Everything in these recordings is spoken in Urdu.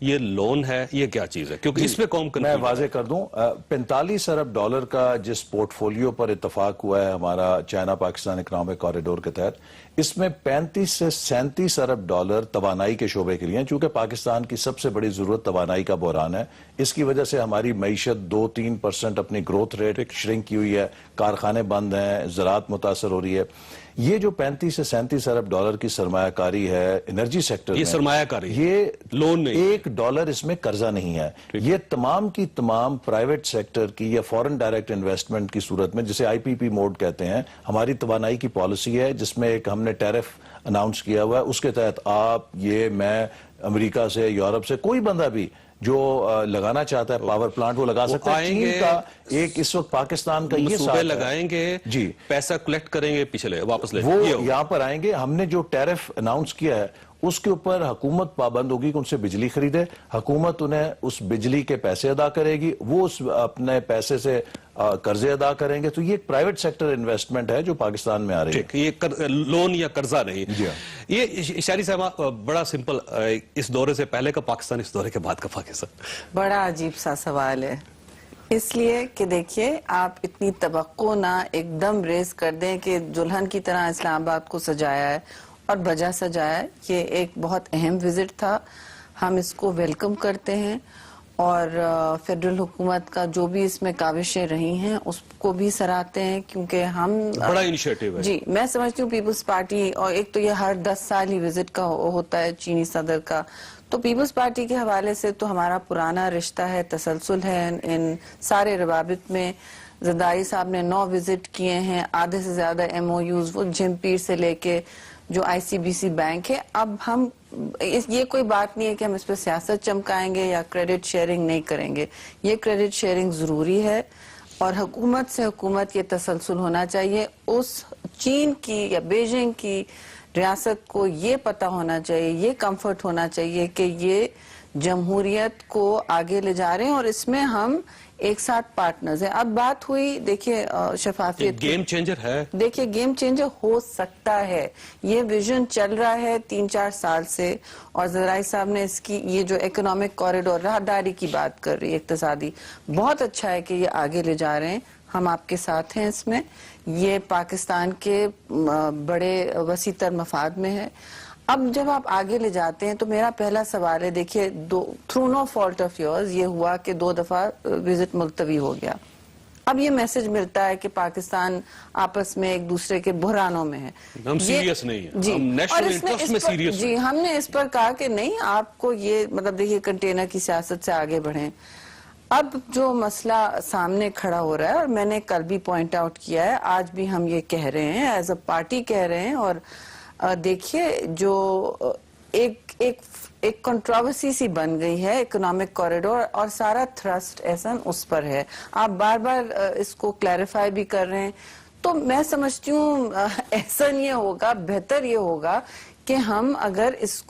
یہ لون ہے، یہ کیا چیز ہے؟ کیونکہ اس میں قوم میں واضح کر دوں، 45 ارب ڈالر کا جس پورٹ فولیو پر اتفاق ہوا ہے ہمارا چائنا پاکستان اکنامک کوریڈور کے تحت، اس میں 35 سے 37 ارب ڈالر توانائی کے شعبے کے لیے ہیں، چونکہ پاکستان کی سب سے بڑی ضرورت توانائی کا بحران ہے۔ اس کی وجہ سے ہماری معیشت 2-3% اپنی گروتھ ریٹ شرنک کی ہوئی ہے، کارخانے بند ہیں، زراعت متاثر ہو رہی ہے۔ یہ جو 35 سے 37 ارب ڈالر کی سرمایہ کاری ہے انرجی سیکٹر میں، یہ سرمایہ کاری، یہ لون نہیں، $1 اس میں قرضہ نہیں ہے۔ یہ تمام کی تمام پرائیویٹ سیکٹر کی یا فورن ڈائریکٹ انویسٹمنٹ کی صورت میں، جسے IPP موڈ کہتے ہیں، ہماری توانائی کی پالیسی ہے جس میں ایک ہم نے ٹیرف اناؤنس کیا ہوا ہے۔ اس کے تحت آپ، یہ، میں، امریکہ سے، یورپ سے کوئی بندہ بھی جو لگانا چاہتا ہے پاور پلانٹ وہ لگا سکتا ہے۔ چین کا ایک اس وقت پاکستان کا یہ صوبے لگائیں گے، جی، پیسہ کلیکٹ کریں گے، پیچھے واپس لے وہ یہاں پر آئیں گے۔ ہم نے جو ٹیرف اناؤنس کیا ہے اس کے اوپر حکومت پابند ہوگی کہ ان سے بجلی خریدے، حکومت انہیں اس بجلی کے پیسے ادا کرے گی، وہ اس اپنے پیسے سے قرضے ادا کریں گے۔ تو یہ ایک پرائیویٹ سیکٹر انویسٹمنٹ ہے جو پاکستان میں آ رہی ہے، یہ لون یا قرضہ نہیں۔ یہ شہری صاحب بڑا سمپل، اس دورے سے پہلے کا پاکستان، اس دورے کے بعد کا پاکستان، بڑا عجیب سا سوال ہے، اس لیے کہ دیکھیے آپ اتنی توقع نہ ایک دم ریز کر دیں کہ دلہن کی طرح اسلام آباد کو سجایا ہے اور بجا سجایا ہے۔ یہ ایک بہت اہم وزٹ تھا، ہم اس کو ویلکم کرتے ہیں، اور فیڈرل حکومت کا جو بھی اس میں کاوشیں رہی ہیں اس کو بھی سراہتے ہیں، کیونکہ ہم بڑا انیشیٹو ہے۔ جی، میں سمجھتی ہوں پیپلز پارٹی، اور ایک تو یہ ہر 10 سال ہی وزٹ کا ہوتا ہے چینی صدر کا، تو پیپلز پارٹی کے حوالے سے تو ہمارا پرانا رشتہ ہے، تسلسل ہے ان سارے روابط میں۔ زرداری صاحب نے 9 وزٹ کیے ہیں، آدھے سے زیادہ MOUs، وہ جم پیر سے لے کے جو ICBC بینک ہے۔ اب ہم یہ کوئی بات نہیں ہے کہ ہم اس پہ سیاست چمکائیں گے یا کریڈٹ شیئرنگ نہیں کریں گے، یہ کریڈٹ شیئرنگ ضروری ہے، اور حکومت سے حکومت یہ تسلسل ہونا چاہیے۔ اس چین کی یا بیجنگ کی ریاست کو یہ پتہ ہونا چاہیے، یہ کمفرٹ ہونا چاہیے کہ یہ جمہوریت کو آگے لے جا رہے ہیں، اور اس میں ہم ایک ساتھ پارٹنرز ہیں۔ اب بات ہوئی، دیکھیے شفافیت، گیم چینجر ہے، دیکھیے گیم چینجر ہو سکتا ہے، یہ ویژن چل رہا ہے 3-4 سال سے، اور زرعی صاحب نے اس کی یہ جو اکنامک کوریڈور راہداری کی بات کر رہی ہے، اقتصادی، بہت اچھا ہے کہ یہ آگے لے جا رہے ہیں، ہم آپ کے ساتھ ہیں اس میں، یہ پاکستان کے بڑے وسیع تر مفاد میں ہے۔ اب جب آپ آگے لے جاتے ہیں تو میرا پہلا سوال ہے، دیکھیے through no fault of yours یہ ہوا کہ 2 دفعہ وزٹ ملتوی ہو گیا۔ اب یہ میسج ملتا ہے کہ پاکستان آپس میں ایک دوسرے کے بحرانوں میں ہے، ہم سیریس نہیں ہیں، جی، ہم نیشنل انٹرسٹ میں سیریس ہیں۔ جی، ہم نے اس پر کہا کہ نہیں، آپ کو یہ مطلب دیکھیے کنٹینر کی سیاست سے آگے بڑھیں۔ اب جو مسئلہ سامنے کھڑا ہو رہا ہے، اور میں نے کل بھی پوائنٹ آؤٹ کیا ہے، آج بھی ہم یہ کہہ رہے ہیں، ایز اے پارٹی کہہ رہے ہیں، اور دیکھیے جو ایک کنٹروورسی سی بن گئی ہے اکنامک کوریڈور، اور سارا تھرسٹ احسن اس پر ہے، آپ بار بار اس کو کلیریفائی بھی کر رہے ہیں، تو میں سمجھتی ہوں احسن یہ ہوگا، بہتر یہ ہوگا کہ ہم اگر اس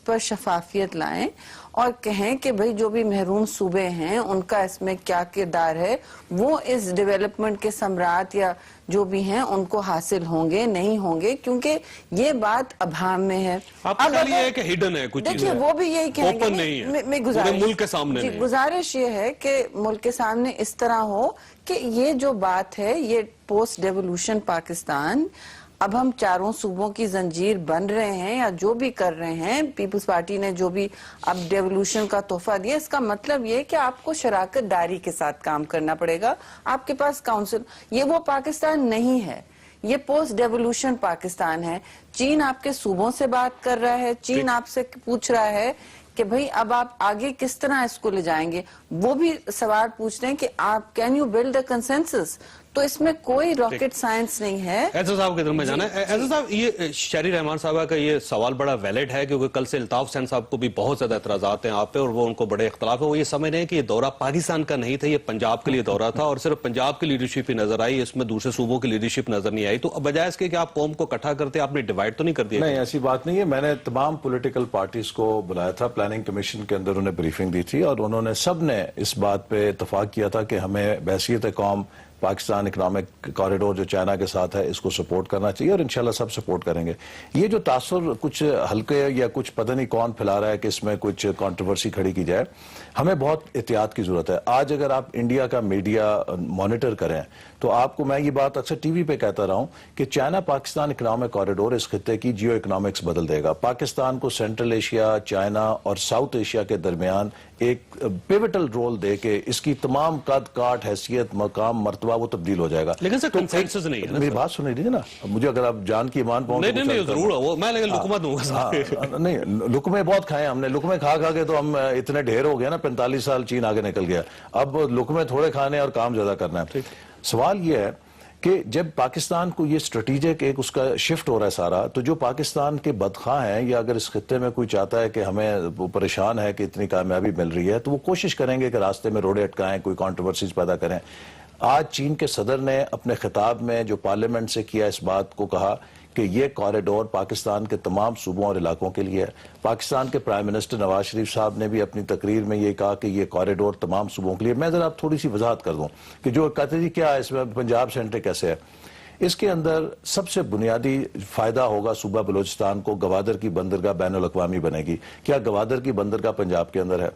پر شفافیت لائیں اور کہیں کہ بھئی جو بھی محروم صوبے ہیں ان کا اس میں کیا کردار ہے، وہ اس ڈیولپمنٹ کے ثمرات یا جو بھی ہیں ان کو حاصل ہوں گے نہیں ہوں گے، کیونکہ یہ بات ابہام میں ہے۔ آپ کا خیال یہ ہے کہ ہڈن ہے کچھ چیزیں، دیکھیے وہ بھی یہی کہیں گے، اوپن نہیں ہے، میں پورے ملک کے سامنے نہیں ہے۔ گزارش یہ ہے کہ ملک کے سامنے اس طرح ہو کہ یہ جو بات ہے، یہ پوسٹ ڈیولوشن پاکستان، اب ہم چاروں صوبوں کی زنجیر بن رہے ہیں یا جو بھی کر رہے ہیں، پیپلز پارٹی نے جو بھی اب ڈیولوشن کا تحفہ دیا، اس کا مطلب یہ کہ آپ کو شراکت داری کے ساتھ کام کرنا پڑے گا، آپ کے پاس کاؤنسل، یہ وہ پاکستان نہیں ہے، یہ پوسٹ ڈیولوشن پاکستان ہے۔ چین آپ کے صوبوں سے بات کر رہا ہے، چین آپ سے پوچھ رہا ہے کہ بھئی اب آپ آگے کس طرح اس کو لے جائیں گے، وہ بھی سوال پوچھ رہے ہیں کہ آپ can you build a consensus, تو اس میں کوئی راکٹ سائنس نہیں ہے۔ ایزا صاحب کے در میں جانا ہے، ایزا صاحب یہ شہری رحمان صاحبہ کا یہ سوال بڑا ویلڈ ہے، کیونکہ کل سے الطاف حسین صاحب کو بھی بہت زیادہ اعتراضات ہیں آپ پہ، اور وہ ان کو بڑے اختلاف ہے، وہ یہ سمجھ رہے ہیں کہ یہ دورہ پاکستان کا نہیں تھا، یہ پنجاب کے لیے دورہ تھا، اور صرف پنجاب کی لیڈرشپ ہی نظر آئی، اس میں دوسرے صوبوں کی لیڈرشپ نظر نہیں آئی، تو بجائے اس کے کہ آپ قوم کو اکٹھا کرتے، آپ نے ڈیوائڈ تو نہیں کر دیا؟ نہیں، ایسی بات نہیں ہے، میں نے تمام پولیٹیکل پارٹیز کو بلایا تھا، پلاننگ کمیشن کے اندر انہیں بریفنگ دی تھی، اور انہوں نے سب نے اس بات پہ اتفاق کیا تھا کہ ہمیں بحیثیت قوم پاکستان اکنامک کوریڈور جو چائنا کے ساتھ ہے اس کو سپورٹ کرنا چاہیے اور انشاءاللہ سب سپورٹ کریں گے. یہ جو تاثر کچھ ہلکے یا کچھ پتہ نہیں کون پھیلا رہا ہے کہ اس میں کچھ کنٹروورسی کھڑی کی جائے, ہمیں بہت احتیاط کی ضرورت ہے. آج اگر آپ انڈیا کا میڈیا مانیٹر کریں تو آپ کو, میں یہ بات اکثر ٹی وی پہ کہتا رہا ہوں کہ چائنا پاکستان اکنامک کوریڈور اس خطے کی جیو اکنامکس بدل دے گا. پاکستان کو سینٹرل ایشیا, چائنا اور ساؤتھ ایشیا کے درمیان ایک پیوٹل رول دے کے اس کی تمام قد کاٹ, حیثیت, مقام, مرتبہ وہ تبدیل ہو جائے گا. لیکن سر کنسنسس نہیں ہے. میری بات سنیں لیجیے نا, مجھے اگر آپ جان کی ایمان پاؤں نہیں ضرور وہ میں لیکن لقمہ دوں گا. نہیں, لقمے بہت کھائے ہم نے, لقمے کھا کے تو ہم اتنے ڈھیر ہو گئے نا, 45 سال چین آگے نکل گیا, اب لقمے تھوڑے کھانے اور کام زیادہ کرنا ہے. سوال یہ ہے کہ جب پاکستان کو یہ اسٹریٹجک ایک اس کا شفٹ ہو رہا ہے سارا, تو جو پاکستان کے بدخواہ ہیں یا اگر اس خطے میں کوئی چاہتا ہے کہ ہمیں وہ پریشان ہے کہ اتنی کامیابی مل رہی ہے, تو وہ کوشش کریں گے کہ راستے میں روڑے اٹکائیں, کوئی کنٹروورسیز پیدا کریں. آج چین کے صدر نے اپنے خطاب میں جو پارلیمنٹ سے کیا اس بات کو کہا کہ یہ کوریڈور پاکستان کے تمام صوبوں اور علاقوں کے لیے ہے. پاکستان کے پرائم منسٹر نواز شریف صاحب نے بھی اپنی تقریر میں یہ کہا کہ یہ کوریڈور تمام صوبوں کے لیے. میں ذرا تھوڑی سی وضاحت کر دوں کہ جو کہتے جی کیا ہے اس میں پنجاب سینٹر کیسے ہے. اس کے اندر سب سے بنیادی فائدہ ہوگا صوبہ بلوچستان کو, گوادر کی بندرگاہ بین الاقوامی بنے گی. کیا گوادر کی بندرگاہ پنجاب کے اندر ہے؟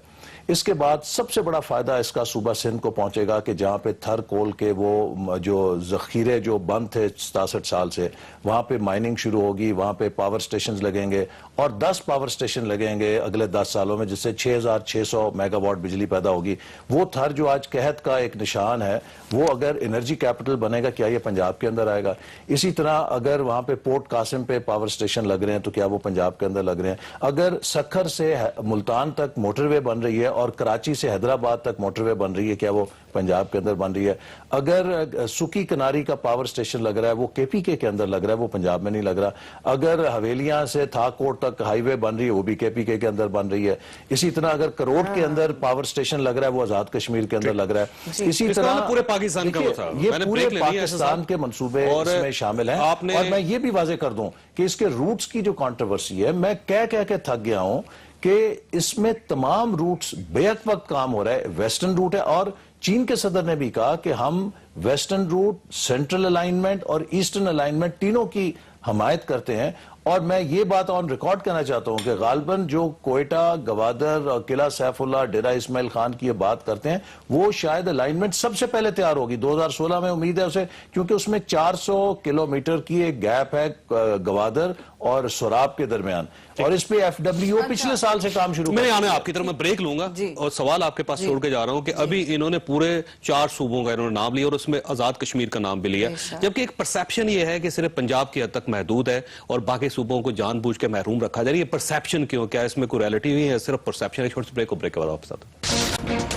اس کے بعد سب سے بڑا فائدہ اس کا صوبہ سندھ کو پہنچے گا کہ جہاں پہ تھر کول کے وہ جو ذخیرے جو بند تھے 67 سال سے, وہاں پہ مائننگ شروع ہوگی, وہاں پہ پاور سٹیشنز لگیں گے اور 10 پاور سٹیشن لگیں گے اگلے 10 سالوں میں, جس سے 6600 میگا واٹ بجلی پیدا ہوگی. وہ تھر جو آج قحط کا ایک نشان ہے, وہ اگر انرجی کیپٹل بنے گا, کیا یہ پنجاب کے اندر آئے گا؟ اسی طرح اگر وہاں پہ پورٹ قاسم پہ پاور سٹیشن لگ رہے ہیں تو کیا وہ پنجاب کے اندر لگ رہے ہیں؟ اگر سکھر سے ملتان تک موٹر وے بن رہی ہے اور کراچی سے حیدرآباد تک موٹر وے بن رہی ہے, کیا وہ پنجاب کے اندر بن رہی ہے؟ اگر سکی کناری کا پاور سٹیشن لگ رہا ہے وہ کے پی کے اندر لگ رہا ہے, وہ پنجاب میں نہیں لگ رہا. اگر حویلیاں سے تھاکوٹ تک ہائی وے بن رہی ہے وہ بھی کے پی کے اندر بن رہی ہے. اسی طرح اگر کروڑ کے اندر پاور سٹیشن لگ رہا ہے وہ آزاد کشمیر کے اندر لگ رہا ہے. اسی طرح پورے پاکستان کا یہ پورے پاکستان کے منصوبے اس میں شامل ہیں. اور میں یہ بھی واضح کر دوں کہ اس کے روٹس کی جو کنٹروورسی ہے, میں کہہ کے تھک گیا ہوں کہ اس میں تمام روٹس بیک وقت کام ہو رہا ہے. ویسٹرن روٹ ہے اور چین کے صدر نے بھی کہا کہ ہم ویسٹرن روٹ, سینٹرل الائنمنٹ اور ایسٹرن الائنمنٹ تینوں کی حمایت کرتے ہیں. اور میں یہ بات آن ریکارڈ کرنا چاہتا ہوں کہ غالباً جو کوئٹہ, گوادر اور قلعہ سیف اللہ, ڈیرہ اسماعیل خان کی یہ بات کرتے ہیں, وہ شاید الائنمنٹ سب سے پہلے تیار ہوگی 2016 میں, امید ہے اسے, کیونکہ اس میں 400 کلومیٹر کی ایک گیپ ہے گوادر اور سوراب کے درمیان, اور اس پہ ایف ڈبلیو پچھلے سال سے کام شروع. میں آنے آپ کی طرف میں بریک لوں گا اور سوال آپ کے پاس چھوڑ کے جا رہا ہوں کہ ابھی انہوں نے پورے 4 صوبوں کا انہوں نے نام لیا اور اس میں آزاد کشمیر کا نام بھی لیا, جبکہ ایک پرسیپشن یہ ہے کہ صرف پنجاب کی حد تک محدود ہے اور باقی صوبوں کو جان بوجھ کے محروم رکھا جا رہا ہے. یہ پرسیپشن کیوں, کیا اس میں کوئی ریئلٹی نہیں ہے, صرف پرسیپشن ہے؟ چھوٹی سی بریک کے بعد واپس آتے ہیں.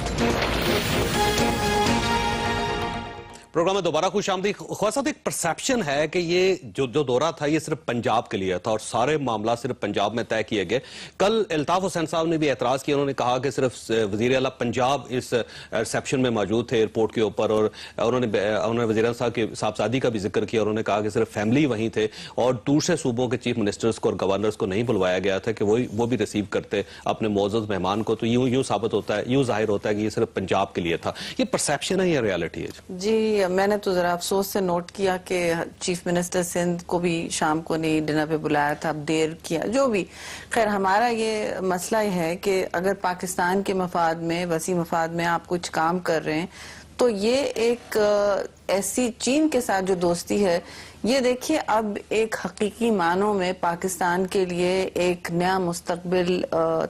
پروگرام میں دوبارہ خوش آمدید. خواصات ایک پرسیپشن ہے کہ یہ جو دورہ تھا یہ صرف پنجاب کے لیے تھا اور سارے معاملات صرف پنجاب میں طے کیے گئے. کل الطاف حسین صاحب نے بھی اعتراض کیا, انہوں نے کہا کہ صرف وزیر اعلیٰ پنجاب اس ریسیپشن میں موجود تھے ایئرپورٹ کے اوپر, اور انہوں نے وزیر اعلیٰ صاحب کی صاحبزادی کا بھی ذکر کیا. انہوں نے کہا کہ صرف فیملی وہیں تھے اور دوسرے صوبوں کے چیف منسٹرز کو اور گورنرز کو نہیں بلوایا گیا تھا کہ وہ بھی ریسیو کرتے اپنے معزز مہمان کو. تو یوں ثابت ہوتا ہے, یوں ظاہر ہوتا ہے کہ یہ صرف پنجاب کے لیے تھا. یہ پرسیپشن ہے یا ریالٹی ہے؟ جی, میں نے تو ذرا افسوس سے نوٹ کیا کہ چیف منسٹر سندھ کو بھی شام کو نہیں ڈنر پہ بلایا تھا, اب دیر کیا, جو بھی. خیر, ہمارا یہ مسئلہ یہ ہے کہ اگر پاکستان کے مفاد میں, وسیع مفاد میں آپ کچھ کام کر رہے ہیں تو یہ ایک ایسی چین کے ساتھ جو دوستی ہے, یہ دیکھیے اب ایک حقیقی معنوں میں پاکستان کے لیے ایک نیا مستقبل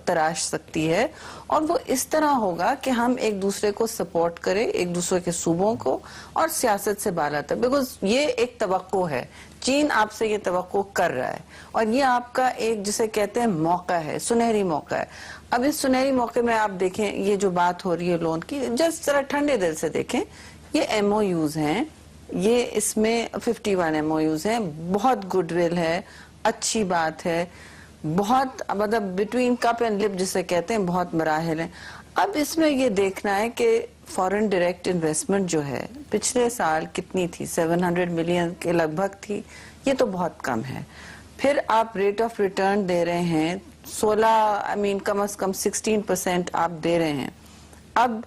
تراش سکتی ہے. اور وہ اس طرح ہوگا کہ ہم ایک دوسرے کو سپورٹ کریں, ایک دوسرے کے صوبوں کو, اور سیاست سے بالا تر, بیکاز یہ ایک توقع ہے, چین آپ سے یہ توقع کر رہا ہے اور یہ آپ کا ایک جسے کہتے ہیں موقع ہے, سنہری موقع ہے. اب اس سنہری موقع میں آپ دیکھیں یہ جو بات ہو رہی ہے لون کی, جس طرح ٹھنڈے دل سے دیکھیں, یہ ایم او یوز ہیں, یہ اس میں 51 ایم او یوز ہیں, بہت گڈ ول ہے, اچھی بات ہے, بہت مطلب بٹوین کپ اینڈ لپ جسے کہتے ہیں, بہت مراحل ہیں. اب اس میں یہ دیکھنا ہے کہ فورن ڈائریکٹ انویسٹمنٹ جو ہے پچھلے سال کتنی تھی, 700 ملین کے لگ بھگ تھی, یہ تو بہت کم ہے. پھر آپ ریٹ آف ریٹرن دے رہے ہیں 16, کم از کم 16% آپ دے رہے ہیں. اب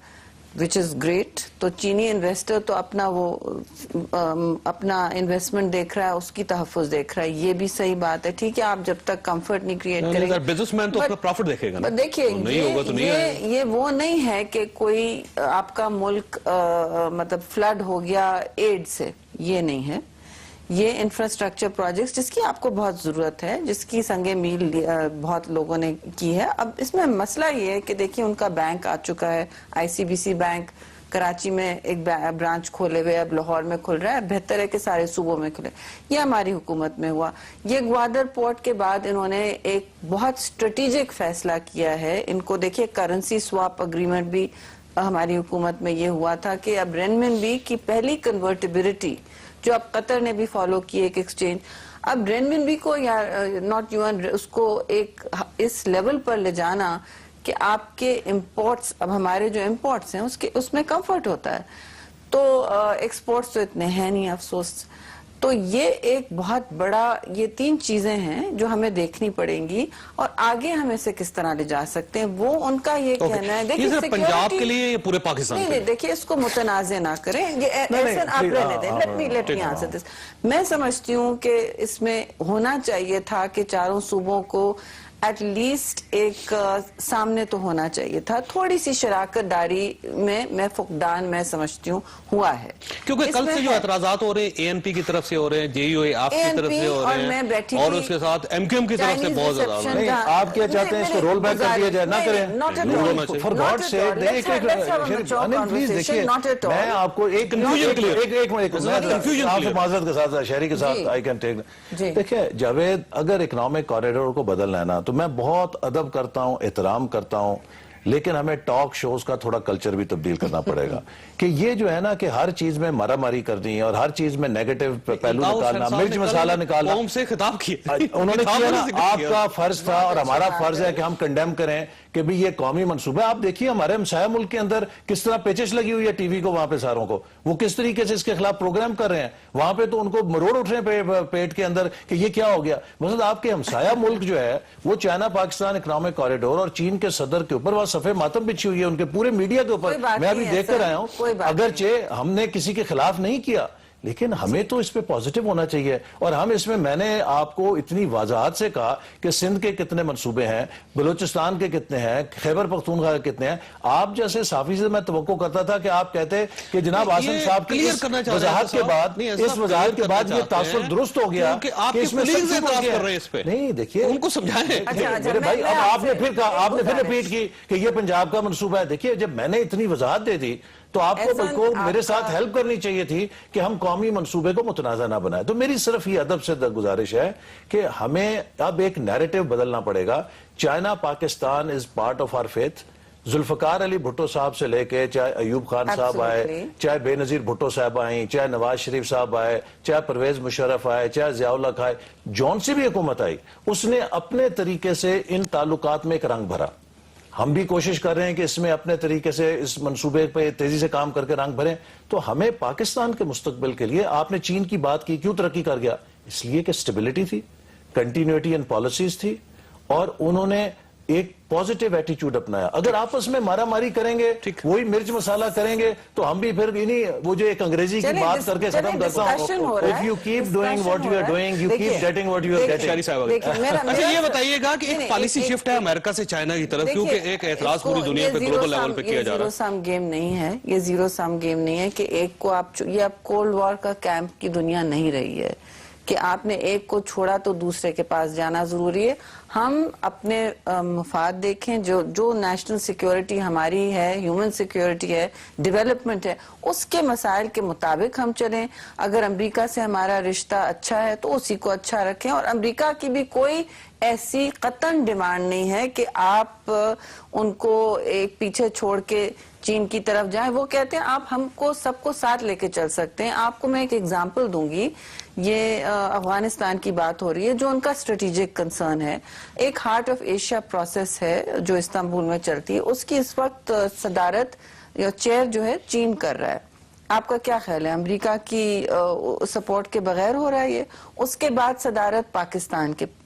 which is great. تو چینی انویسٹر تو اپنا اپنا انویسٹمنٹ دیکھ رہا ہے, اس کی تحفظ دیکھ رہا ہے, یہ بھی صحیح بات ہے. ٹھیک ہے, آپ جب تک کمفرٹ نہیں کریٹ کریں گے, بزنس مین تو اپنا پروفٹ دیکھے گا. دیکھیے یہ وہ نہیں ہے کہ کوئی آپ کا ملک مطلب فلڈ ہو گیا ایڈ سے, یہ نہیں ہے. یہ انفراسٹرکچر پروجیکٹس جس کی آپ کو بہت ضرورت ہے, جس کی سنگ میل بہت لوگوں نے کی ہے. اب اس میں مسئلہ یہ ہے کہ دیکھیے ان کا بینک آ چکا ہے, ICBC بینک کراچی میں ایک برانچ کھولے ہوئے, اب لاہور میں کھل رہا ہے. بہتر ہے کہ سارے صوبوں میں کھلے. یہ ہماری حکومت میں ہوا. یہ گوادر پورٹ کے بعد انہوں نے ایک بہت اسٹریٹجک فیصلہ کیا ہے. ان کو دیکھیے کرنسی سواپ اگریمنٹ بھی ہماری حکومت میں یہ ہوا تھا کہ اب رینمن بی کی پہلی کنورٹیبلٹی جو اب قطر نے بھی فالو کی ایک ایکسچینج, اب رینمن بی کو یا ناٹ یون اس کو ایک اس لیول پر لے جانا کہ آپ کے امپورٹس, اب ہمارے جو امپورٹس ہیں اس میں کمفرٹ ہوتا ہے, تو ایکسپورٹس تو اتنے ہیں نہیں افسوس. تو یہ ایک بہت بڑا, یہ 3 چیزیں ہیں جو ہمیں دیکھنی پڑیں گی, اور آگے ہم اسے کس طرح لے جا سکتے ہیں وہ ان کا یہ کہنا ہے. دیکھیے صرف پنجاب کے لیے, پورے پاکستان کے لیے دیکھیے اس کو متنازع نہ کریں, یہ ایسا آپ رہنے دیں. Let me answer this. میں سمجھتی ہوں کہ اس میں ہونا چاہیے تھا کہ چاروں صوبوں کو ایٹ لیسٹ ایک سامنے تو ہونا چاہیے تھا. تھوڑی سی شراکت داری میں فقدان میں سمجھتی ہوں ہوا ہے, کیونکہ کل سے جو اعتراضات ہو رہے ہیں ANP کی طرف سے ہو رہے ہیں, JUA آپ کی طرف سے ہو رہے ہیں, اور اس کے ساتھ MQM کی طرف سے بہت زیادہ ہو رہے ہیں. آپ کیا چاہتے ہیں اس کو رول بیک کر دیا جائے؟ نہ کریں, فار گاڈ سیک. پلیز دیکھیے, میں آپ کو ایک معذرت کے ساتھ شہری کے ساتھ آئی کین ٹیک. دیکھیں جاوید, اگر اکنامک کوریڈور کو بدلنا ہے نا, تو میں بہت ادب کرتا ہوں, احترام کرتا ہوں, لیکن ہمیں ٹاک شوز کا تھوڑا کلچر بھی تبدیل کرنا پڑے گا. کہ یہ جو ہے نا کہ ہر چیز میں مارا ماری کرنی ہے اور ہر چیز میں نیگیٹو پہلو نکالنا, مرچ مسالہ نکالنا, قوم سے خطاب کیا انہوں نے کیا نا. آپ کا فرض تھا اور ہمارا فرض ہے کہ ہم کنڈیم کریں کہ بھی یہ قومی منصوبہ. آپ دیکھیے ہمارے ہمسایہ ملک کے اندر کس طرح پیچش لگی ہوئی ہے ٹی وی کو, وہاں پہ ساروں کو, وہ کس طریقے سے اس کے خلاف پروگرام کر رہے ہیں. وہاں پہ تو ان کو مروڑ اٹھ رہے ہیں پیٹ کے اندر کہ یہ کیا ہو گیا. مثلا آپ کے ہمسایہ ملک جو ہے وہ چائنا پاکستان اکنامک کوریڈور اور چین کے صدر کے اوپر وہ صفحے ماتم بچھی ہوئی ہے ان کے پورے میڈیا کے اوپر. میں ابھی دیکھ کر آیا ہوں, اگرچہ ہم نے کسی کے خلاف نہیں کیا, لیکن ہمیں تو اس پہ پازیٹیو ہونا چاہیے. اور ہم اس میں نے آپ کو اتنی وضاحت سے کہا کہ سندھ کے کتنے منصوبے ہیں, بلوچستان کے کتنے ہیں, خیبر پختونخوا کے کتنے ہیں. آپ جیسے صحافی سے میں توقع کرتا تھا کہ آپ کہتے کہ جناب آصم صاحب کی اس وضاحت کے بعد یہ تاثر درست ہو گیا کہ اس میں نہیں. دیکھیے ان کو سمجھائیں میرے بھائی, اب آپ نے پھر کہا, آپ نے پھر ریپیٹ کی کہ یہ پنجاب کا منصوبہ ہے. دیکھیے جب میں نے اتنی وضاحت دے دی تو آپ کو میرے ساتھ ہیلپ کرنی چاہیے تھی کہ ہم قومی منصوبے کو متنازع نہ بنائیں. تو میری صرف یہ ادب سے گزارش ہے کہ ہمیں اب ایک نیریٹو بدلنا پڑے گا. China Pakistan is part of our faith. Zulfiqar Ali Bhutto صاحب سے لے کے چاہے ایوب خان صاحب آئے, چاہے بے نظیر بھٹو صاحب آئیں, چاہے نواز شریف صاحب آئے, چاہے پرویز مشرف آئے, چاہے ضیاء الحق آئے, جون سی بھی حکومت آئی, اس نے اپنے طریقے سے ان تعلقات میں ایک رنگ بھرا. ہم بھی کوشش کر رہے ہیں کہ اس میں اپنے طریقے سے اس منصوبے پہ تیزی سے کام کر کے رنگ بھریں. تو ہمیں پاکستان کے مستقبل کے لیے, آپ نے چین کی بات کی, کیوں ترقی کر گیا؟ اس لیے کہ سٹیبلٹی تھی, کنٹینیوٹی ان پالیسیز تھی, اور انہوں نے ایک پازیٹیو ایٹیچیوڈ اپنایا. اگر آپس میں مارا ماری کریں گے, وہی مرچ مسالہ کریں گے, تو ہم بھی پھر وہ جو ایک انگریزی کی بات کر کے ختم کرتا ہوں, if you keep doing what you are doing, you keep getting what you are getting. اچھا یہ بتائیے گا کہ ایک پالیسی شفٹ ہے امریکہ سے چائنا کی طرف, کیونکہ ایک اعتراض پوری دنیا پہ گلوبل لیول پہ کیا جا رہا ہے. یہ زیرو سم گیم نہیں ہے, یہ زیرو سم گیم نہیں ہے کہ ایک کو آپ, یہ اب کولڈ وار کا کیمپ کی دنیا نہیں رہی ہے کہ آپ نے ایک کو چھوڑا تو دوسرے کے پاس جانا ضروری ہے. ہم اپنے مفاد دیکھیں, جو نیشنل سیکیورٹی ہماری ہے, ہیومن سیکیورٹی ہے, ڈیولپمنٹ ہے, اس کے مسائل کے مطابق ہم چلیں. اگر امریکہ سے ہمارا رشتہ اچھا ہے تو اسی کو اچھا رکھیں, اور امریکہ کی بھی کوئی ایسی قطعاً ڈیمانڈ نہیں ہے کہ آپ ان کو ایک پیچھے چھوڑ کے چین کی طرف جائیں. وہ کہتے ہیں آپ ہم کو سب کو ساتھ لے کے چل سکتے ہیں. آپ کو میں ایک ایگزامپل دوں گی, یہ افغانستان کی بات ہو رہی ہے جو ان کا اسٹریٹجک کنسرن ہے. ایک ہارٹ آف ایشیا پروسیس ہے جو استنبول میں چلتی ہے, اس کی اس وقت صدارت یا چیئر جو ہے چین کر رہا ہے. آپ کا کیا خیال ہے, امریکہ کی سپورٹ کے بغیر ہو رہا ہے یہ؟ اس کے بعد صدارت پاکستان کے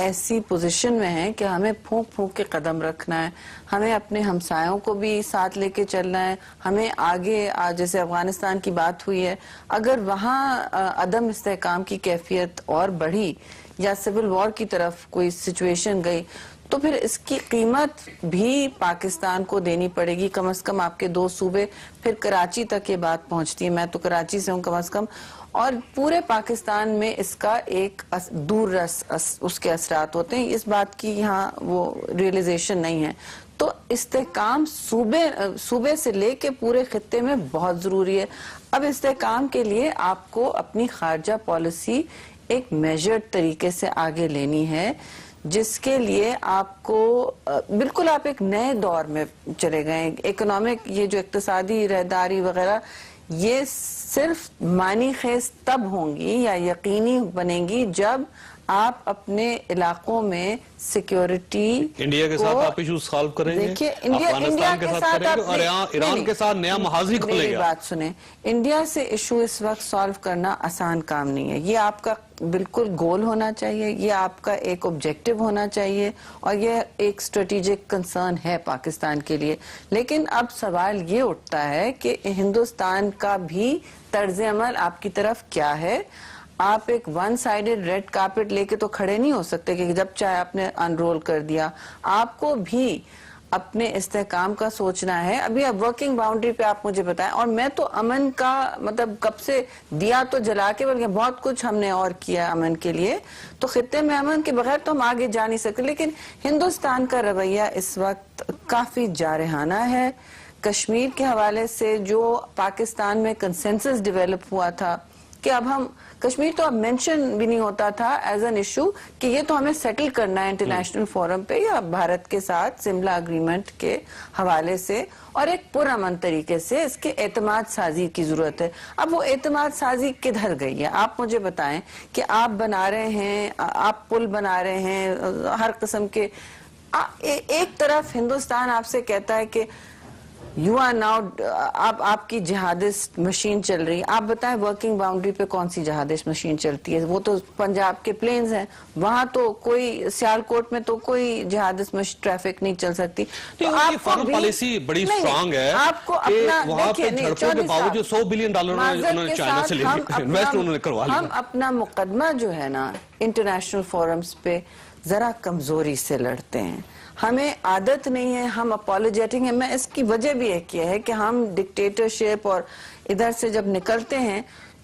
ایسی پوزیشن میں ہیں کہ ہمیں پھونک پھونک کے قدم رکھنا ہے, ہمیں اپنے ہمسایوں کو بھی ساتھ لے کے چلنا ہے, ہمیں آگے جیسے افغانستان کی بات ہوئی ہے, اگر وہاں عدم استحکام کی کیفیت اور بڑھی یا سول وار کی طرف کوئی سچویشن گئی تو پھر اس کی قیمت بھی پاکستان کو دینی پڑے گی. کم از کم آپ کے 2 صوبے, پھر کراچی تک یہ بات پہنچتی ہے, میں تو کراچی سے ہوں کم از کم, اور پورے پاکستان میں اس کا ایک دور رس اس کے اثرات ہوتے ہیں. اس بات کی یہاں وہ ریئلائزیشن نہیں ہے. تو استحکام صوبے سے لے کے پورے خطے میں بہت ضروری ہے. اب استحکام کے لیے آپ کو اپنی خارجہ پالیسی ایک میجرڈ طریقے سے آگے لینی ہے, جس کے لیے آپ کو بالکل آپ ایک نئے دور میں چلے گئے. اکنامک یہ جو اقتصادی رہداری وغیرہ یہ صرف معنی خیز تب ہوں گی یا یقینی بنیں گی جب آپ اپنے علاقوں میں سیکیورٹی انڈیا کے ساتھ آپ ایشوز سالو کریں گے, دیکھیے افغانستان کے ساتھ کریں گے, اور ایران کے ساتھ نیا محاذی کھولے گا. میری بات سنیں, انڈیا سے ایشو اس وقت سالو کرنا آسان کام نہیں ہے. یہ آپ کا بالکل گول ہونا چاہیے, یہ آپ کا ایک آبجیکٹو ہونا چاہیے, اور یہ ایک اسٹریٹجک کنسرن ہے پاکستان کے لیے. لیکن اب سوال یہ اٹھتا ہے کہ ہندوستان کا بھی طرز عمل آپ کی طرف کیا ہے. آپ ایک ون سائیڈڈ ریڈ کارپٹ لے کے تو کھڑے نہیں ہو سکتے کہ جب چاہے آپ نے انرول کر دیا. آپ کو بھی اپنے استحکام کا سوچنا ہے. ابھی اب ورکنگ باؤنڈری پہ آپ مجھے بتائیں, اور میں تو امن کا مطلب کب سے دیا تو جلا کے, بلکہ بہت کچھ ہم نے اور کیا امن کے لیے, تو خطے میں امن کے بغیر تو ہم آگے جا نہیں سکتے. لیکن ہندوستان کا رویہ اس وقت کافی جارحانہ ہے. کشمیر کے حوالے سے جو پاکستان میں کنسنسس ڈیولپ ہوا تھا کہ اب ہم کشمیر تو اب مینشن بھی نہیں ہوتا تھا ایز این ایشو کہ یہ تو ہمیں سیٹل کرنا ہے انٹرنیشنل فورم پہ یا بھارت کے ساتھ سملا اگریمنٹ کے حوالے سے, اور ایک پرامن طریقے سے اس کے اعتماد سازی کی ضرورت ہے. اب وہ اعتماد سازی کدھر گئی ہے؟ آپ مجھے بتائیں کہ آپ بنا رہے ہیں, آپ پل بنا رہے ہیں ہر قسم کے, ایک طرف ہندوستان آپ سے کہتا ہے کہ یو آر ناؤ, آپ کی جہادسٹ مشین چل رہی. آپ بتائیں ورکنگ باؤنڈری پہ کون سی جہادسٹ مشین چلتی ہے؟ وہ تو پنجاب کے پلینز ہیں, وہاں تو کوئی سیالکوٹ میں تو کوئی جہادسٹ ٹریفک نہیں چل سکتی. تو آپ فارن پالیسی بڑی سٹرانگ ہے, آپ کو اپنا وہاں پہ جھڑپوں کے باوجود $100 بلین انہوں نے چائنا سے انویسٹ انہوں نے کروا لیا. ہم اپنا مقدمہ جو ہے نا انٹرنیشنل فورمز پہ ذرا کمزوری سے لڑتے ہیں. ہمیں عادت نہیں ہے, ہم اپولوجیٹنگ ہیں. میں اس کی وجہ بھی ایک یہ ہے کہ ہم ڈکٹیٹرشپ اور ادھر سے جب نکلتے ہیں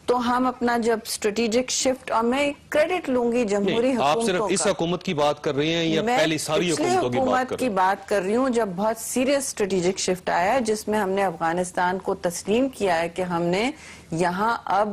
تو ہم اپنا جب اسٹریٹجک شفٹ, اور میں کریڈٹ لوں گی جمہوری حکومتوں کا. آپ صرف اس حکومت کی بات کر رہی ہیں یا پہلی ساری حکومتوں کی بات کر رہی ہوں جب بہت سیریس اسٹریٹجک شفٹ آیا ہے جس میں ہم نے افغانستان کو تسلیم کیا ہے کہ ہم نے یہاں اب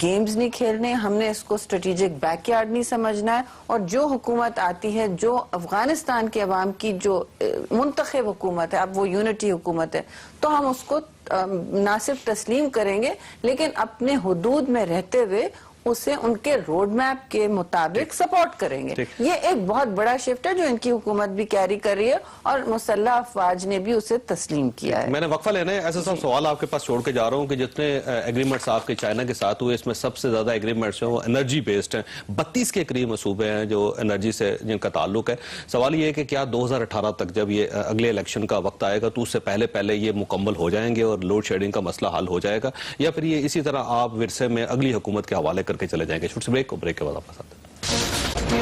گیمز نہیں کھیلنے, ہم نے اس کو اسٹریٹجک بیک یارڈ نہیں سمجھنا ہے, اور جو حکومت آتی ہے, جو افغانستان کے عوام کی جو منتخب حکومت ہے, اب وہ یونٹی حکومت ہے, تو ہم اس کو نہ صرف تسلیم کریں گے لیکن اپنے حدود میں رہتے ہوئے اسے ان کے روڈ میپ کے مطابق سپورٹ کریں گے. یہ ایک بہت بڑا شفٹ ہے جو ان کی حکومت بھی کیری کر رہی ہے, اور مسلح افواج نے بھی اسے تسلیم کیا ہے. میں نے وقفہ لینا ہے, ایسا سب سوال آپ کے پاس چھوڑ کے جا رہا ہوں کہ جتنے ایگریمنٹس آپ کے چائنا کے ساتھ ہوئے, اس میں سب سے زیادہ ایگریمنٹس ہیں وہ انرجی بیسڈ ہیں. 32 کے قریب منصوبے ہیں جو انرجی سے جن کا تعلق ہے. سوال یہ ہے کہ کیا 2018 تک جب یہ اگلے الیکشن کا وقت آئے گا تو اس سے پہلے یہ مکمل ہو جائیں گے اور لوڈ شیڈنگ کا مسئلہ حل ہو جائے گا, یا پھر یہ اسی طرح آپ ورثے میں اگلی حکومت کے حوالے کر کے چلے جائیں گے؟ چھوٹ سے بریک کے بعد آپ آتے ہیں.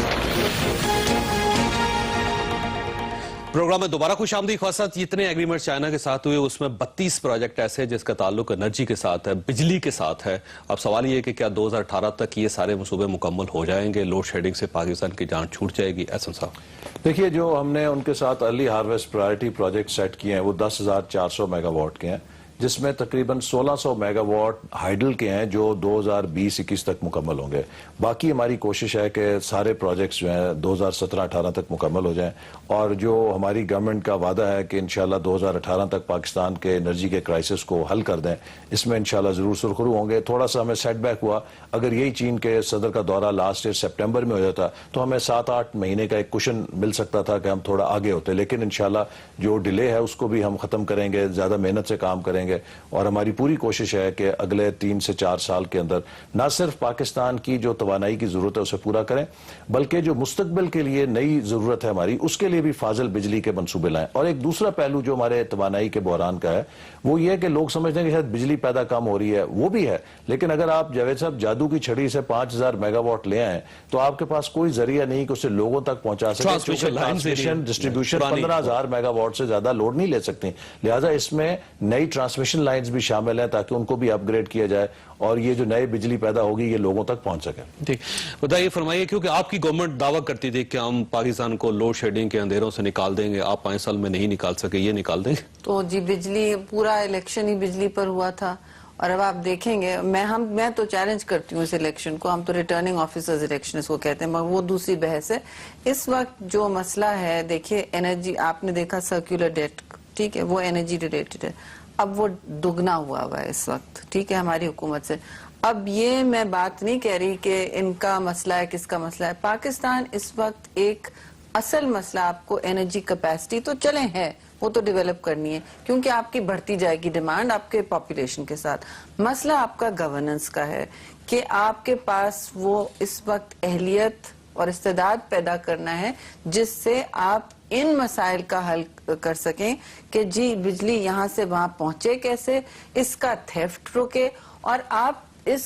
پروگرام میں دوبارہ خوش آمدید. خاصت جتنے ایگریمنٹ چائنا کے ساتھ ہوئے اس میں 32 پروجیکٹ ایسے جس کا تعلق انرجی کے ساتھ ہے, بجلی کے ساتھ ہے. اب سوال یہ ہے کہ کیا 2018 تک یہ سارے منصوبے مکمل ہو جائیں گے, لوڈ شیڈنگ سے پاکستان کی جان چھوٹ جائے گی؟ احسن صاحب دیکھیے, جو ہم نے ان کے ساتھ early harvest priority project set کیے ہیں وہ 10,400 میگا واٹ کے ہیں, جس میں تقریباً 1600 میگا واٹ ہائیڈل کے ہیں جو 2020-21 تک مکمل ہوں گے. باقی ہماری کوشش ہے کہ سارے پروجیکٹس جو ہیں 2017-18 تک مکمل ہو جائیں, اور جو ہماری گورنمنٹ کا وعدہ ہے کہ انشاءاللہ 2018 تک پاکستان کے انرجی کے کرائسس کو حل کر دیں, اس میں انشاءاللہ ضرور سرخرو ہوں گے. تھوڑا سا ہمیں سیٹ بیک ہوا, اگر یہی چین کے صدر کا دورہ لاسٹ ایئر سپٹمبر میں ہو جاتا تو ہمیں 7-8 مہینے کا ایک کشن مل سکتا تھا کہ ہم تھوڑا آگے ہوتے, لیکن انشاءاللہ جو ڈیلے ہے اس کو بھی ہم ختم کریں گے, زیادہ محنت سے کام کریں گے. گے اور ہماری پوری کوشش ہے کہ اگلے 3 سے 4 سال کے اندر نہ صرف پاکستان کی جو توانائی کی ضرورت ہے اسے پورا کریں بلکہ جو مستقبل کے لیے نئی ضرورت ہے ہماری اس کے لیے بھی فاضل بجلی کے منصوبے لائیں. اور ایک دوسرا پہلو جو ہمارے توانائی کے بحران کا ہے وہ یہ کہ لوگ سمجھتے ہیں کہ شاید بجلی پیدا کم ہو رہی ہے, وہ بھی ہے, لیکن اگر آپ جاوید صاحب جادو کی چھڑی سے 5000 میگا واٹ لے آئیں تو آپ کے پاس کوئی ذریعہ نہیں کہ اسے لوگوں تک پہنچا سکیں. ٹرانسمیشن ڈسٹریبیوشن 15000 میگا واٹ سے زیادہ لوڈ نہیں لے سکتے, لہٰذا اس میں نئی ٹرانسمیشن لائنز بھی شامل ہیں تاکہ ان کو بھی اپ گریڈ کیا جائے اور یہ جو نئے بجلی پیدا ہوگی یہ لوگوں تک پہنچ سکے. ٹھیک بتائیے, فرمائیے, کیونکہ آپ کی گورنمنٹ دعویٰ کرتی تھی کہ ہم پاکستان کو لوڈ شیڈنگ کے اندھیروں سے نکال دیں گے, آپ 5 سال میں نہیں نکال سکے, یہ نکال دیں گے؟ تو جی بجلی پورا الیکشن ہی بجلی پر ہوا تھا اور اب آپ دیکھیں گے میں تو چیلنج کرتی ہوں اس الیکشن کو, ہم تو ریٹرننگ آفیسرز الیکشن اس کو کہتے ہیں, مگر وہ دوسری بحث ہے. اس وقت جو مسئلہ ہے دیکھیے انرجی, آپ نے دیکھا سرکولر ڈیٹ, ٹھیک ہے, وہ انرجی ریلیٹڈ ہے, اب وہ دگنا ہوا ہے اس وقت, ٹھیک ہے, ہماری حکومت سے. اب یہ میں بات نہیں کہہ رہی کہ ان کا مسئلہ ہے کس کا مسئلہ ہے. پاکستان اس وقت ایک اصل مسئلہ آپ کو انرجی کیپیسٹی تو چلیں ہے, وہ تو ڈیولپ کرنی ہے کیونکہ آپ کی بڑھتی جائے گی ڈیمانڈ آپ کے پاپولیشن کے ساتھ. مسئلہ آپ کا گورننس کا ہے کہ آپ کے پاس وہ اس وقت اہلیت اور استعداد پیدا کرنا ہے جس سے آپ ان مسائل کا حل کر سکیں کہ جی بجلی یہاں سے وہاں پہنچے کیسے, اس کا تھیفٹ روکے, اور آپ اس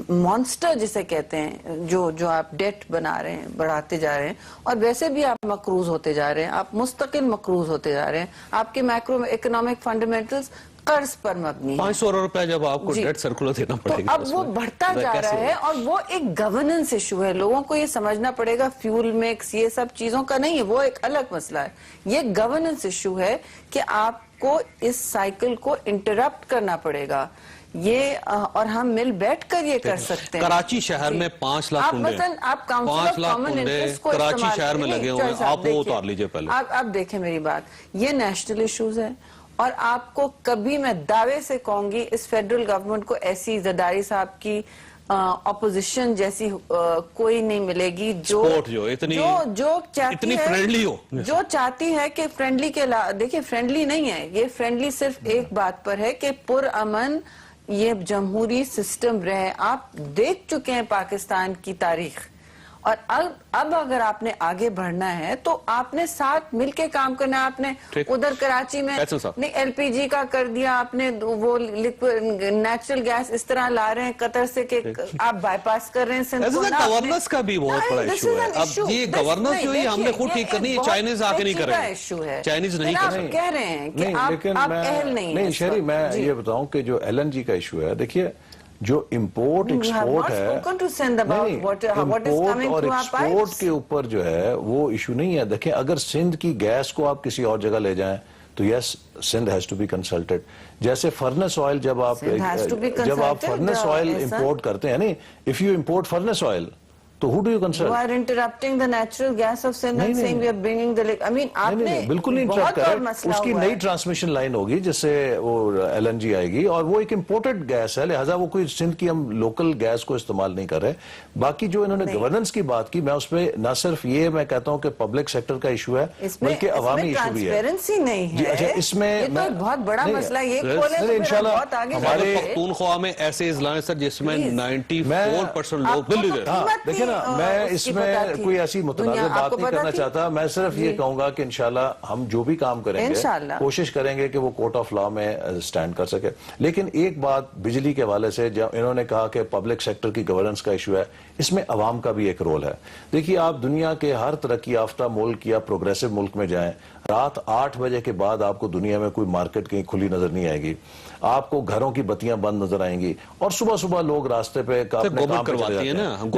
مانسٹر جسے کہتے ہیں جو آپ ڈیٹ بنا رہے ہیں, بڑھاتے جا رہے ہیں, اور ویسے بھی آپ مقروض ہوتے جا رہے ہیں, آپ مستقل مقروض ہوتے جا رہے ہیں, آپ کے میکرو اکنامک فنڈامنٹلز قرض پر مبنی ہے. 500 روپے جب آپ کو ڈیٹ سرکولر دینا پڑے گا, اب وہ بڑھتا جا رہا ہے اور وہ ایک گورننس ایشو ہے. لوگوں کو یہ سمجھنا پڑے گا فیول مکس یہ سب چیزوں کا نہیں ہے, وہ ایک الگ مسئلہ ہے. یہ گورننس ایشو ہے کہ آپ کو اس سائیکل کو انٹرپٹ کرنا پڑے گا, یہ اور ہم مل بیٹھ کر یہ کر سکتے ہیں. کراچی شہر میں 5 لاکھ کنڈے, آپ کاؤنسل آف کامن انٹرسٹ کو کراچی شہر میں لگے ہوئے ہیں, آپ وہ اتار لیجئے پہلے. آپ دیکھیں میری بات, یہ نیشنل ایشوز ہیں اور آپ کو کبھی میں دعوے سے کہوں گی اس فیڈرل گورنمنٹ کو ایسی زرداری صاحب کی اپوزیشن جیسی کوئی نہیں ملے گی جو اتنی فرینڈلی ہو, جو چاہتی ہے کہ فرینڈلی کے دیکھیں فرینڈلی نہیں ہے یہ, فرینڈلی صرف ایک بات پر ہے کہ پرامن یہ جمہوری سسٹم رہے. آپ دیکھ چکے ہیں پاکستان کی تاریخ, اور اب اگر آپ نے آگے بڑھنا ہے تو آپ نے ساتھ مل کے کام کرنا ہے. آپ نے ادھر کراچی میں نہیں ایل پی جی کا کر دیا, آپ نے وہ نیچرل گیس اس طرح لا رہے ہیں قطر سے کہ آپ بائی پاس کر رہے ہیں سندھ کو. گورننس کا بھی بہت بڑا ایشو ہے. اب یہ گورننس جو ہم نے خود ٹھیک کرنی ہے, چائنیز آ کے نہیں کر رہے ہیں, چائنیز نہیں کر رہے, کہہ رہے ہیں کہ آپ اہل نہیں. نہیں شہری, میں یہ بتاؤں کہ جو ایل این جی کا ایشو ہے, دیکھیے جو امپورٹ ایکسپورٹ ہے, امپورٹ اور ایکسپورٹ کے اوپر جو ہے وہ ایشو نہیں ہے. دیکھیں اگر سندھ کی گیس کو آپ کسی اور جگہ لے جائیں تو yes Sindh has to be consulted. جیسے فرنس آئل جب آپ فرنس آئل امپورٹ کرتے ہیں, نہیں if you import furnace oil تو who do you consult? You are interrupting the natural gas of Sindh and saying we are bringing the... I mean, آپ نے بالکل نہیں انٹرپٹ کریں. اس کی نئی ٹرانسمیشن لائن ہوگی جس سے وہ ایل این جی آئے گی, اور وہ ایک امپورٹڈ گیس ہے, لہٰذا وہ کوئی سندھ کی ہم لوکل گیس کو استعمال نہیں کر رہے. باقی جو انہوں نے گورننس کی بات کی, میں اس پہ نہ صرف یہ میں کہتا ہوں کہ پبلک سیکٹر کا ایشو ہے بلکہ عوامی ایشو بھی ہے. ٹرانسپیرنسی نہیں ہے, اچھا اس میں بہت بڑا مسئلہ یہ کھولے تو پھر بہت آگے ہمارے پختونخوا میں ایسے اضلاع ہیں سر جس میں 94% لوگ دلی دے. دیکھیں نا, میں اس میں کوئی ایسی متنازع بات نہیں کرنا چاہتا, میں صرف یہ کہوں گا کہ انشاءاللہ ہم جو بھی کام کریں گے کوشش کریں گے کہ وہ کورٹ آف لا میں سٹینڈ کر سکے. لیکن ایک بات بجلی کے حوالے سے, جب انہوں نے کہا کہ پبلک سیکٹر کی گورننس کا ایشو ہے, اس میں عوام کا بھی ایک رول ہے. دیکھیے آپ دنیا کے ہر ترقی یافتہ ملک یا پروگریسو ملک میں جائیں, رات 8 بجے کے بعد آپ کو دنیا میں کوئی مارکیٹ کہیں کھلی نظر نہیں آئے گی, آپ کو گھروں کی بتیاں بند نظر آئیں گی, اور صبح صبح لوگ راستے پہ اپنے کام پہ چلے جاتے ہیں. اب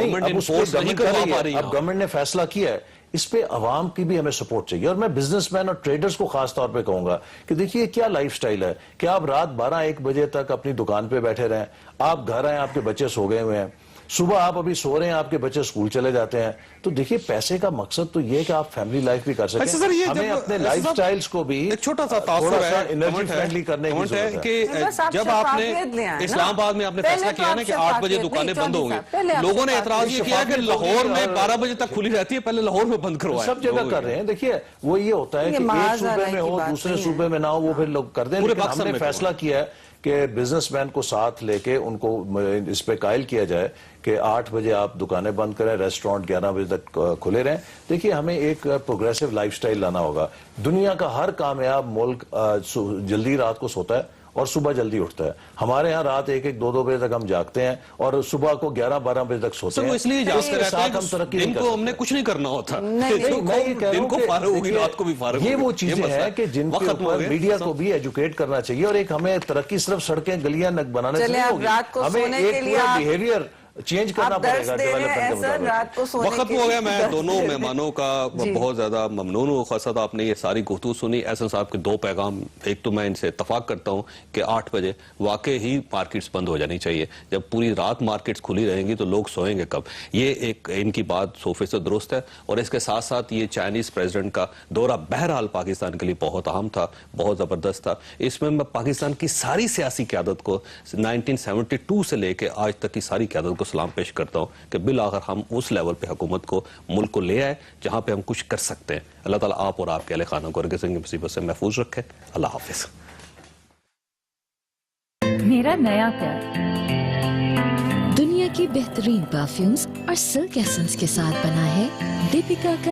گورنمنٹ نے فیصلہ کیا ہے, اس پہ عوام کی بھی ہمیں سپورٹ چاہیے. اور میں بزنس مین اور ٹریڈرز کو خاص طور پہ کہوں گا کہ دیکھیے کیا لائف سٹائل ہے کہ آپ رات 12-1 بجے تک اپنی دکان پہ بیٹھے رہیں, آپ گھر آئیں آپ کے بچے سو گئے ہوئے ہیں, صبح آپ ابھی سو رہے ہیں آپ کے بچے سکول چلے جاتے ہیں. تو دیکھیے پیسے کا مقصد تو یہ کہ آپ فیملی لائف بھی کر سکیں. ہمیں اپنے لائف سٹائلز کو بھی چھوٹا سا تاثر ہے, انرجی فرینڈلی کرنے کی ضرورت ہے کہ جب آپ نے اسلام آباد میں آپ نے فیصلہ کیا نا کہ 8 بجے دکانیں بند ہوں گی, لوگوں نے اعتراض یہ کیا کہ لاہور میں 12 بجے تک کھلی رہتی ہے, پہلے لاہور میں بند کروایا. سب جگہ کر رہے ہیں. دیکھیے وہ یہ ہوتا ہے کہ ایک صوبے میں ہو دوسرے صوبے میں نہ ہو, وہ پھر لوگ کر دیں. لیکن ہم نے فیصلہ کیا ہے کہ بزنس مین کو ساتھ لے کے ان کو اس پہ قائل کیا جائے کہ 8 بجے آپ دکانیں بند کریں, ریسٹورینٹ 11 بجے تک کھلے رہیں. دیکھیے ہمیں ایک پروگریسو لائف سٹائل لانا ہوگا. دنیا کا ہر کامیاب ملک جلدی رات کو سوتا ہے اور صبح جلدی اٹھتا ہے. ہمارے ہاں رات 1-2 بجے تک ہم جاگتے ہیں اور صبح کو 11-12 بجے تک سوتے ہیں. اس لیے جاگتے رہتے ہیں ہم ترقی دن نہیں کر کو ہم سکتے. نے کچھ نہیں کرنا ہوتا. میں یہ کہہ رہا ہوں کہ فارغ ہوگی, رات کو بھی فارغ ہوگی. یہ وہ چیزیں ہیں کہ جن کے اوپر میڈیا کو بھی ایجوکیٹ کرنا چاہیے, اور ایک ہمیں ترقی صرف سڑکیں گلیاں بنانے سے نہیں ہوگی, ہمیں ایک پورا بیہیویئر چینج کرنا پڑے گا ڈیولپمنٹ کے مطابق. وقت ہو گیا. میں دونوں مہمانوں کا بہت زیادہ ممنون ہوں. خاصا آپ نے یہ ساری گفتگو سنی. احسن صاحب کے 2 پیغام, ایک تو میں ان سے اتفاق کرتا ہوں کہ 8 بجے واقع ہی مارکیٹس بند ہو جانی چاہیے. جب پوری رات مارکیٹس کھلی رہیں گی تو لوگ سوئیں گے کب؟ یہ ایک ان کی بات 100% درست ہے. اور اس کے ساتھ ساتھ یہ چائنیز پریزیڈنٹ کا دورہ بہرحال پاکستان کے لیے بہت اہم تھا, بہت زبردست تھا. اس میں پاکستان کی ساری سیاسی قیادت کو 1972 سے لے کے آج تک کی ساری قیادت کو سلام پیش کرتا ہوں کہ بالآخر ہم اس لیول پہ حکومت کو, ملک کو لے آئے جہاں پہ ہم کچھ کر سکتے ہیں. اللہ تعالیٰ آپ اور آپ کے اہل خانہ کو ہرگز مصیبت سے محفوظ رکھے. اللہ حافظ. میرا نیا پیار دنیا کی بہترین پرفیومز اور سلک ایسنس کے ساتھ بنا ہے دیپیکا کا